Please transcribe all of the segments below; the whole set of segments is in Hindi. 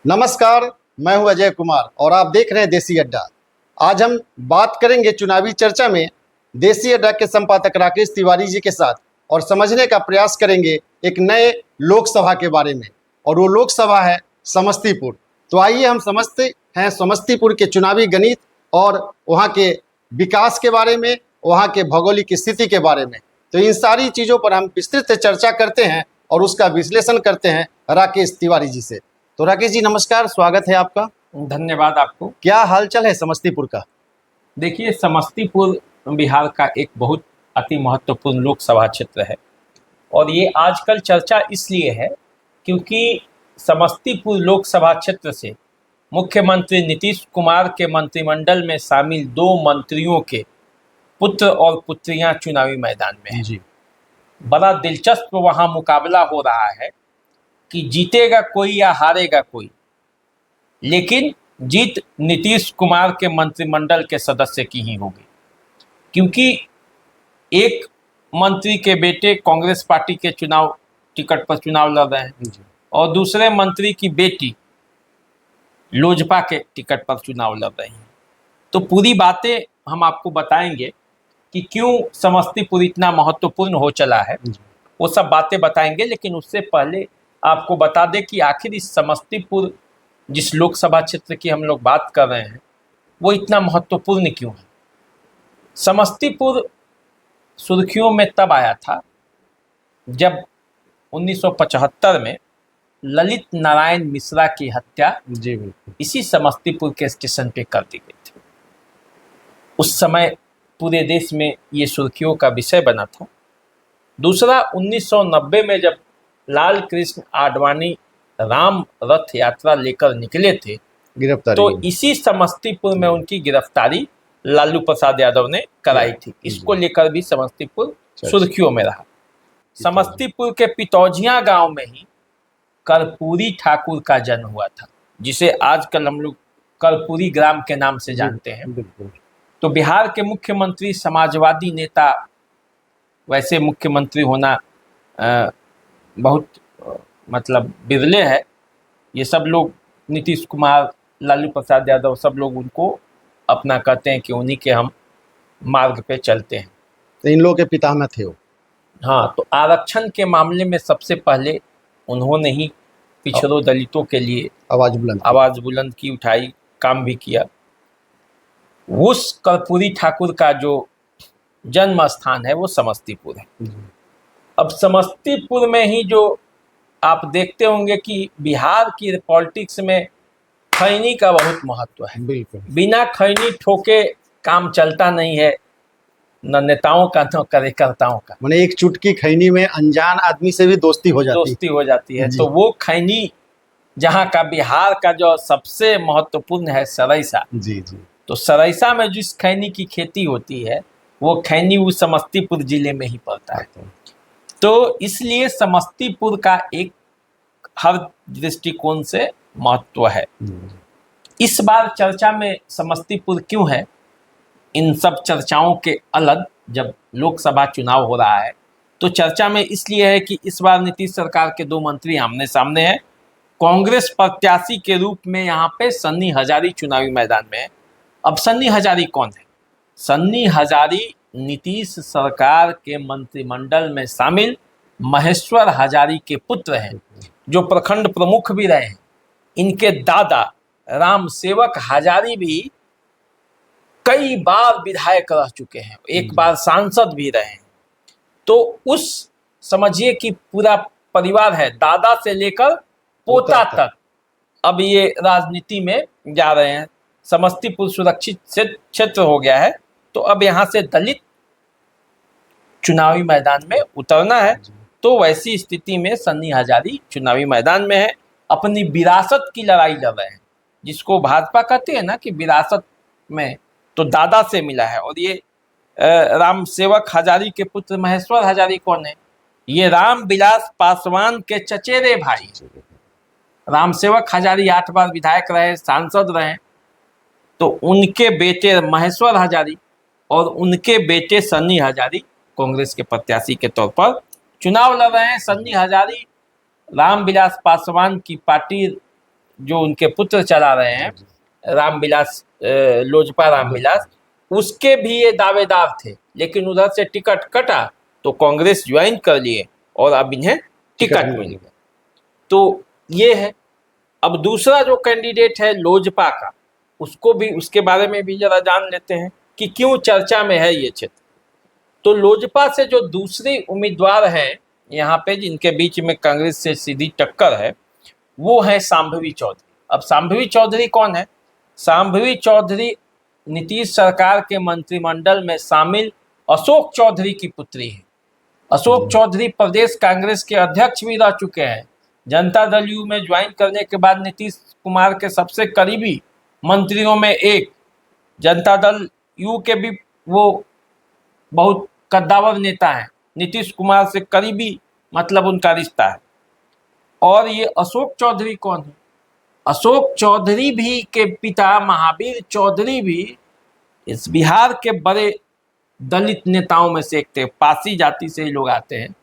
नमस्कार, मैं हूं अजय कुमार और आप देख रहे हैं देसी अड्डा। आज हम बात करेंगे चुनावी चर्चा में देसी अड्डा के संपादक राकेश तिवारी जी के साथ और समझने का प्रयास करेंगे एक नए लोकसभा के बारे में, और वो लोकसभा है समस्तीपुर। तो आइए हम समझते हैं समस्तीपुर के चुनावी गणित और वहाँ के विकास के बारे में, वहाँ के भौगोलिक स्थिति के बारे में। तो इन सारी चीज़ों पर हम विस्तृत चर्चा करते हैं और उसका विश्लेषण करते हैं राकेश तिवारी जी से। तो राकेश जी नमस्कार, स्वागत है आपका। धन्यवाद आपको। क्या हालचाल है समस्तीपुर का? देखिए, समस्तीपुर बिहार का एक बहुत अति महत्वपूर्ण लोकसभा क्षेत्र है और ये आजकल चर्चा इसलिए है क्योंकि समस्तीपुर लोकसभा क्षेत्र से मुख्यमंत्री नीतीश कुमार के मंत्रिमंडल में शामिल 2 मंत्रियों के पुत्र और पुत्रियां चुनावी मैदान में हैं। जी, बड़ा दिलचस्प वहां मुकाबला हो रहा है कि जीतेगा कोई या हारेगा कोई, लेकिन जीत नीतीश कुमार के मंत्रिमंडल के सदस्य की ही होगी, क्योंकि एक मंत्री के बेटे कांग्रेस पार्टी के चुनाव टिकट पर चुनाव लड़ रहे हैं और दूसरे मंत्री की बेटी लोजपा के टिकट पर चुनाव लड़ रही हैं। तो पूरी बातें हम आपको बताएंगे कि क्यों समस्तीपुर इतना महत्वपूर्ण हो चला है, वो सब बातें बताएंगे। लेकिन उससे पहले आपको बता दें कि आखिर इस समस्तीपुर जिस लोकसभा क्षेत्र की हम लोग बात कर रहे हैं वो इतना महत्वपूर्ण क्यों है। समस्तीपुर सुर्खियों में तब आया था जब 1975 में ललित नारायण मिश्रा की हत्या जी बिल्कुल, इसी समस्तीपुर के स्टेशन पे कर दी गई थी। उस समय पूरे देश में ये सुर्खियों का विषय बना था। दूसरा, 1990 में जब लाल कृष्ण आडवाणी राम रथ यात्रा लेकर निकले थे गिरफ्तारी तो हुई। इसी समस्तीपुर में उनकी गिरफ्तारी लालू प्रसाद यादव ने कराई थी। इसको लेकर भी समस्तीपुर सुर्खियों में रहा। समस्तीपुर के पितौजिया गांव में ही कर्पूरी ठाकुर का जन्म हुआ था, जिसे आजकल हम लोग कर्पूरी ग्राम के नाम से जानते हैं। बिल्कुल, तो बिहार के मुख्यमंत्री समाजवादी नेता, वैसे मुख्यमंत्री होना बहुत मतलब बिरले है। ये सब लोग नीतीश कुमार, लालू प्रसाद यादव, सब लोग उनको अपना कहते हैं कि उन्हीं के हम मार्ग पे चलते हैं। तो इन लोगों के पितामह थे वो। हाँ, तो आरक्षण के मामले में सबसे पहले उन्होंने ही पिछड़ों दलितों के लिए आवाज़ बुलंद की, उठाई, काम भी किया। उस कर्पूरी ठाकुर का जो जन्म स्थान है वो समस्तीपुर है। अब समस्तीपुर में ही जो आप देखते होंगे कि बिहार की पॉलिटिक्स में खैनी का बहुत महत्व है। बिल्कुल, बिना खैनी ठोके काम चलता नहीं है, न नेताओं का न कार्यकर्ताओं का। मैंने एक चुटकी खैनी में अनजान आदमी से भी दोस्ती हो जाती है। तो वो खैनी जहाँ का बिहार का जो सबसे महत्वपूर्ण है सरैसा, जी जी, तो सरैसा में जिस खैनी की खेती होती है वो खैनी उस समस्तीपुर जिले में ही पड़ता है। तो इसलिए समस्तीपुर का एक हर दृष्टिकोण से महत्व है। इस बार चर्चा में समस्तीपुर क्यों है, इन सब चर्चाओं के अलग जब लोकसभा चुनाव हो रहा है तो चर्चा में इसलिए है कि इस बार नीतीश सरकार के 2 मंत्री आमने सामने हैं। कांग्रेस प्रत्याशी के रूप में यहाँ पे सन्नी हजारी चुनावी मैदान में है। अब सन्नी हजारी कौन है? सन्नी हजारी नीतीश सरकार के मंत्रिमंडल में शामिल महेश्वर हजारी के पुत्र हैं, जो प्रखंड प्रमुख भी रहे हैं। इनके दादा राम सेवक हजारी भी कई बार विधायक रह चुके हैं, एक बार सांसद भी रहे हैं। तो उस समझिए कि पूरा परिवार है, दादा से लेकर पोता तक अब ये राजनीति में जा रहे हैं। समस्तीपुर सुरक्षित क्षेत्र हो गया है, तो अब यहाँ से दलित चुनावी मैदान में उतरना है। तो वैसी स्थिति में सन्नी हजारी चुनावी मैदान में है, अपनी विरासत की लड़ाई लड़ रहे हैं, जिसको भाजपा कहते हैं ना कि विरासत में तो दादा से मिला है। और ये राम सेवक हजारी के पुत्र महेश्वर हजारी कौन है? ये राम विलास पासवान के चचेरे भाई। राम सेवक हजारी 8 बार विधायक रहे, सांसद रहे। तो उनके बेटे महेश्वर हजारी और उनके बेटे सन्नी हजारी कांग्रेस के प्रत्याशी के तौर पर चुनाव लड़ रहे हैं। सन्नी हजारी रामविलास पासवान की पार्टी जो उनके पुत्र चला रहे हैं रामविलास लोजपा रामविलास, उसके भी ये दावेदार थे, लेकिन उधर से टिकट कटा तो कांग्रेस ज्वाइन कर लिए और अब इन्हें टिकट मिल गया। तो ये है। अब दूसरा जो कैंडिडेट है लोजपा का, उसको भी, उसके बारे में भी जरा जान लेते हैं कि क्यों चर्चा में है ये क्षेत्र। तो लोजपा से जो दूसरी उम्मीदवार हैं यहाँ पे, जिनके बीच में कांग्रेस से सीधी टक्कर है, वो है शांभवी चौधरी। अब शांभवी चौधरी कौन है? शांभवी चौधरी नीतीश सरकार के मंत्रिमंडल में शामिल अशोक चौधरी की पुत्री है। अशोक चौधरी प्रदेश कांग्रेस के अध्यक्ष भी रह चुके हैं। जनता दल यू में ज्वाइन करने के बाद नीतीश कुमार के सबसे करीबी मंत्रियों में एक, जनता दल यू के भी वो बहुत कद्दावर नेता हैं, नीतीश कुमार से करीबी मतलब उनका रिश्ता है। और ये अशोक चौधरी कौन है? अशोक चौधरी भी के पिता महावीर चौधरी भी इस बिहार के बड़े दलित नेताओं में से एक थे। पासी जाति से ही लोग आते हैं।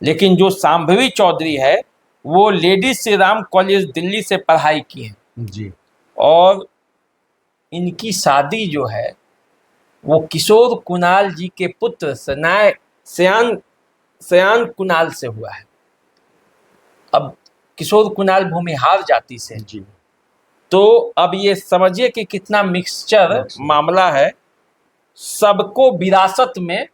लेकिन जो शांभवी चौधरी है वो लेडी श्री राम कॉलेज दिल्ली से पढ़ाई की है जी। और इनकी शादी जो है वो किशोर कुणाल जी के पुत्र सयान कुणाल से हुआ है। अब किशोर कुणाल भूमिहार जाति से जी। तो अब ये समझिए कि कितना मिक्सचर मामला है। सबको विरासत में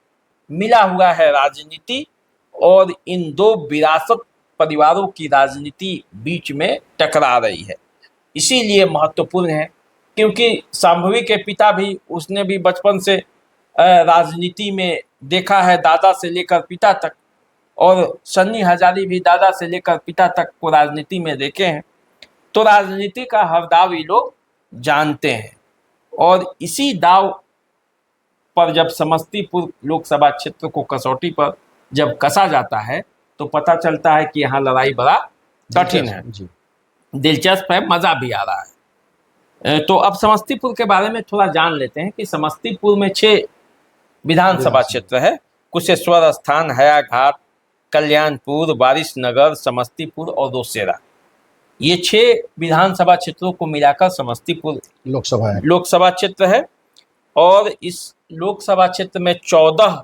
मिला हुआ है राजनीति, और इन दो विरासत परिवारों की राजनीति बीच में टकरा रही है। इसीलिए महत्वपूर्ण है, क्योंकि शांभवी के पिता भी, उसने भी बचपन से राजनीति में देखा है, दादा से लेकर पिता तक, और सन्नी हजारी भी दादा से लेकर पिता तक को राजनीति में देखे हैं। तो राजनीति का हर दाव ये लोग जानते हैं। और इसी दाव पर जब समस्तीपुर लोकसभा क्षेत्र को कसौटी पर जब कसा जाता है तो पता चलता है कि यहाँ लड़ाई बड़ा कठिन है, दिलचस्प है, मजा भी आ रहा है। तो अब समस्तीपुर के बारे में थोड़ा जान लेते हैं कि समस्तीपुर में 6 विधानसभा क्षेत्र है। कुशेश्वर स्थान, हयाघाट, कल्याणपुर, वारिसनगर, समस्तीपुर और रोसेरा। ये 6 विधानसभा क्षेत्रों को मिलाकर समस्तीपुर लोकसभा क्षेत्र है। और इस लोकसभा क्षेत्र में 14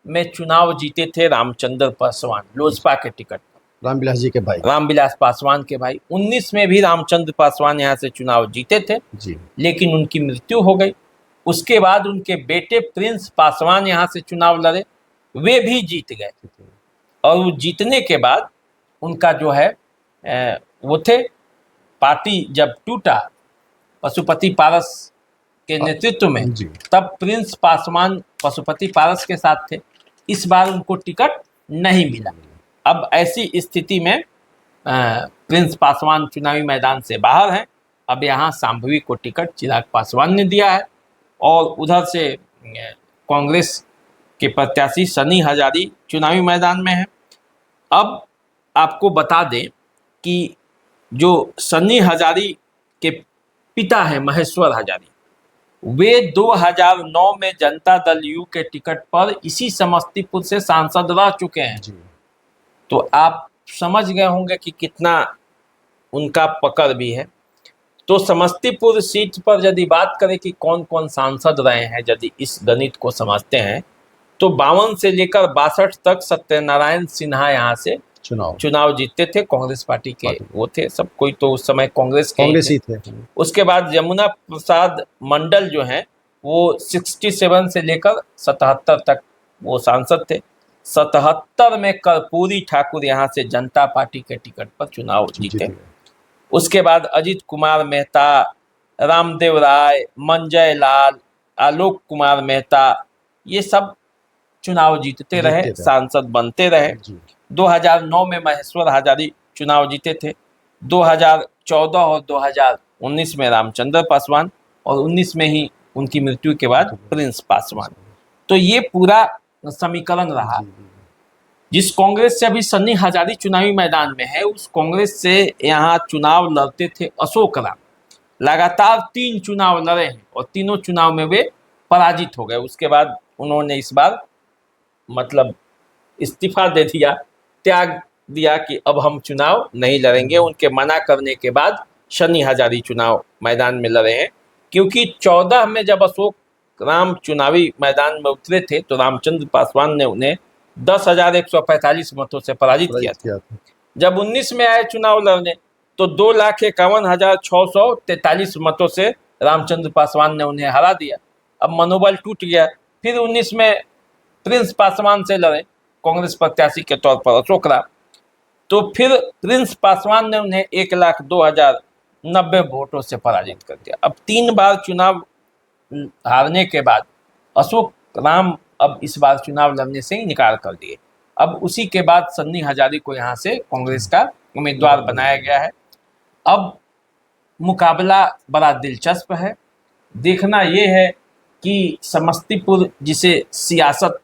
में चुनाव जीते थे रामचंद्र पासवान, लोजपा के टिकट पर, रामविलास जी के भाई, रामविलास पासवान के भाई। 19 में भी रामचंद्र पासवान यहाँ से चुनाव जीते थे जी। लेकिन उनकी मृत्यु हो गई। उसके बाद उनके बेटे प्रिंस पासवान यहाँ से चुनाव लड़े, वे भी जीत गए। और वो जीतने के बाद उनका जो है वो थे, पार्टी जब टूटा पशुपति पारस के नेतृत्व में, तब प्रिंस पासवान पशुपति पारस के साथ थे। इस बार उनको टिकट नहीं मिला। अब ऐसी स्थिति में प्रिंस पासवान चुनावी मैदान से बाहर हैं। अब यहाँ शांभवी को टिकट चिराग पासवान ने दिया है, और उधर से कांग्रेस के प्रत्याशी सनी हजारी चुनावी मैदान में है। अब आपको बता दें कि जो सन्नी हजारी के पिता हैं महेश्वर हजारी, वे 2009 में जनता दल यू के टिकट पर इसी समस्तीपुर से सांसद रह चुके हैं। तो आप समझ गए होंगे कि कितना उनका पकड़ भी है। तो समस्तीपुर सीट पर यदि बात करें कि कौन कौन सांसद रहे हैं, यदि इस गणित को समझते हैं, तो 52 से लेकर 62 तक सत्यनारायण सिन्हा यहाँ से चुनाव जीतते थे। कांग्रेस पार्टी के वो थे, सब कोई तो उस समय कांग्रेस ही थे। उसके बाद यमुना प्रसाद मंडल जो हैं वो 67 से लेकर 77 तक वो सांसद थे। 77 में कर्पूरी ठाकुर यहाँ से जनता पार्टी के टिकट पर चुनाव जीते। उसके बाद अजित कुमार मेहता, रामदेव राय, मंजय लाल, आलोक कुमार मेहता, ये सब चुनाव जीतते रहे, सांसद बनते रहे। 2009 में महेश्वर हजारी चुनाव जीते थे। 2014 और 2019 में रामचंद्र पासवान, और 19 में ही उनकी मृत्यु के बाद प्रिंस पासवान। तो ये पूरा समीकरण रहा। जिस कांग्रेस से अभी सन्नी हजारी चुनावी मैदान में है, उस कांग्रेस से यहाँ चुनाव लड़ते थे अशोक राम। लगातार 3 चुनाव लड़े हैं और तीनों चुनाव में वे पराजित हो गए। उसके बाद उन्होंने इस बार मतलब इस्तीफा दे दिया, त्याग दिया कि अब हम चुनाव नहीं लड़ेंगे। उनके मना करने के बाद शनि हजारी चुनाव मैदान में लड़े हैं, क्योंकि 14 में जब अशोक राम चुनावी मैदान में उतरे थे तो रामचंद्र पासवान ने उन्हें 10,145 मतों से पराजित किया था। जब 19 में आए चुनाव लड़ने तो 2,51,643 मतों से रामचंद्र पासवान ने उन्हें हरा दिया। अब मनोबल टूट गया। फिर 19 में प्रिंस पासवान से लड़े कांग्रेस प्रत्याशी के तौर पर अशोक राम, तो फिर प्रिंस पासवान ने उन्हें 1,02,090 वोटों से पराजित कर दिया। अब 3 बार चुनाव हारने के बाद अशोक राम अब इस बार चुनाव लड़ने से इनकार कर दिए। अब उसी के बाद सन्नी हजारी को यहाँ से कांग्रेस का उम्मीदवार बनाया गया है। अब मुकाबला बड़ा दिलचस्प है। देखना ये है कि समस्तीपुर, जिसे सियासत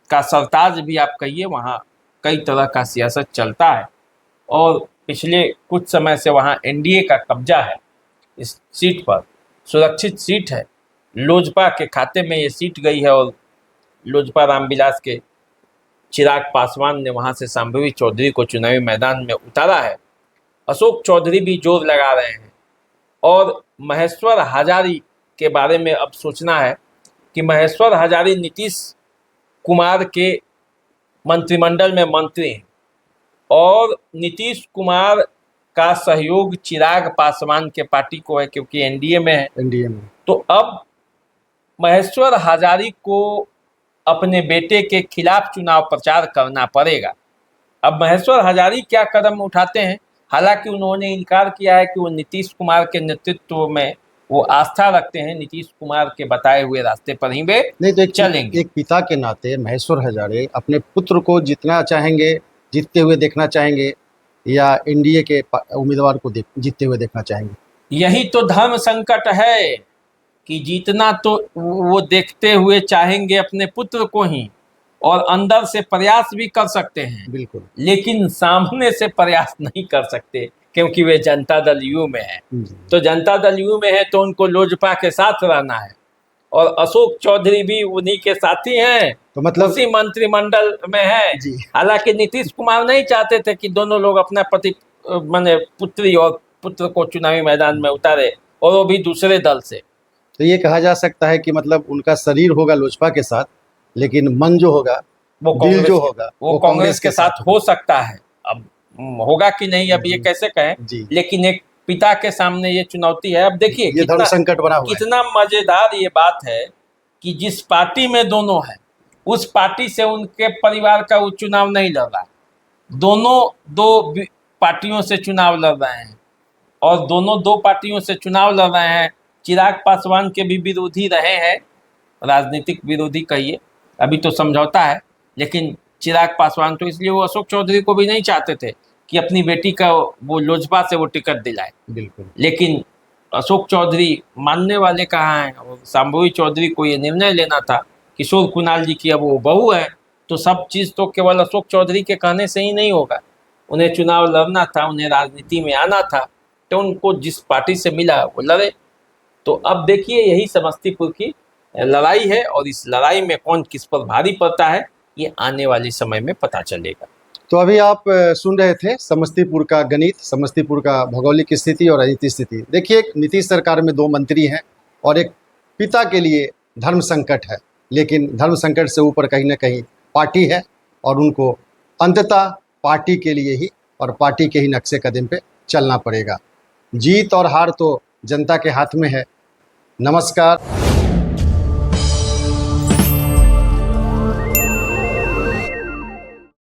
का सरताज भी आप कहिए, वहाँ कई तरह का सियासत चलता है और पिछले कुछ समय से वहाँ एनडीए का कब्जा है। इस सीट पर सुरक्षित सीट है, लोजपा के खाते में ये सीट गई है और लोजपा रामविलास के चिराग पासवान ने वहाँ से शांभवी चौधरी को चुनावी मैदान में उतारा है। अशोक चौधरी भी जोर लगा रहे हैं और महेश्वर हजारी के बारे में अब सोचना है कि महेश्वर हजारी नीतीश कुमार के मंत्रिमंडल में मंत्री हैं और नीतीश कुमार का सहयोग चिराग पासवान के पार्टी को है, क्योंकि एनडीए में है। एनडीए में तो अब महेश्वर हजारी को अपने बेटे के खिलाफ चुनाव प्रचार करना पड़ेगा। अब महेश्वर हजारी क्या कदम उठाते हैं, हालांकि उन्होंने इनकार किया है कि वो नीतीश कुमार के नेतृत्व में वो आस्था रखते हैं, नीतीश कुमार के बताए हुए रास्ते पर ही वे नहीं तो चलेंगे। एक पिता के नाते महेश्वर हजारे अपने पुत्र को जितना चाहेंगे, जीतते हुए देखना चाहेंगे, या एनडीए के उम्मीदवार को जीतते हुए देखना चाहेंगे? यही तो धर्म संकट है कि जीतना तो वो देखते हुए चाहेंगे अपने पुत्र को ही, और अंदर से प्रयास भी कर सकते हैं बिल्कुल, लेकिन सामने से प्रयास नहीं कर सकते, क्योंकि वे जनता दल यू में है। तो जनता दल यू में है तो उनको लोजपा के साथ रहना है, और अशोक चौधरी भी उन्हीं के साथी हैं, तो मतलब उसी मंत्रिमंडल में है। हालांकि नीतीश कुमार नहीं चाहते थे कि दोनों लोग अपना माने पुत्री और पुत्र को चुनावी मैदान में उतारे, और वो भी दूसरे दल से। तो ये कहा जा सकता है कि मतलब उनका शरीर होगा लोजपा के साथ, लेकिन मन जो होगा, वो दिल जो होगा वो कांग्रेस के साथ हो सकता है। अब होगा कि नहीं, अब ये कैसे कहें, लेकिन एक पिता के सामने ये चुनौती है। अब देखिए ये धर्म संकट बना हुआ है। कितना मजेदार ये बात है कि जिस पार्टी में दोनों हैं उस पार्टी से उनके परिवार का वो चुनाव नहीं लड़ रहा, दोनों दो पार्टियों से चुनाव लड़ रहे हैं, और दोनों दो पार्टियों से चुनाव लड़ रहे हैं। चिराग पासवान के भी विरोधी रहे हैं, राजनीतिक विरोधी कहिए, अभी तो समझौता है, लेकिन चिराग पासवान तो इसलिए वो अशोक चौधरी को भी नहीं चाहते थे कि अपनी बेटी का वो लोजपा से वो टिकट दिलाए। बिल्कुल, लेकिन अशोक चौधरी मानने वाले कहाँ हैं, और शांभवी चौधरी को ये निर्णय लेना था। किशोर कुणाल जी की अब वो बहू है, तो सब चीज़ तो केवल अशोक चौधरी के कहने से ही नहीं होगा। उन्हें चुनाव लड़ना था, उन्हें राजनीति में आना था, तो उनको जिस पार्टी से मिला वो लड़े। तो अब देखिए यही समस्तीपुर की लड़ाई है, और इस लड़ाई में कौन किस पर भारी पड़ता है ये आने वाले समय में पता चलेगा। तो अभी आप सुन रहे थे समस्तीपुर का गणित, समस्तीपुर का भौगोलिक स्थिति और राजनीतिक स्थिति। देखिए, नीतीश सरकार में 2 मंत्री हैं और एक पिता के लिए धर्म संकट है, लेकिन धर्म संकट से ऊपर कहीं ना कहीं पार्टी है, और उनको अंततः पार्टी के लिए ही और पार्टी के ही नक्शे कदम पे चलना पड़ेगा। जीत और हार तो जनता के हाथ में है। नमस्कार।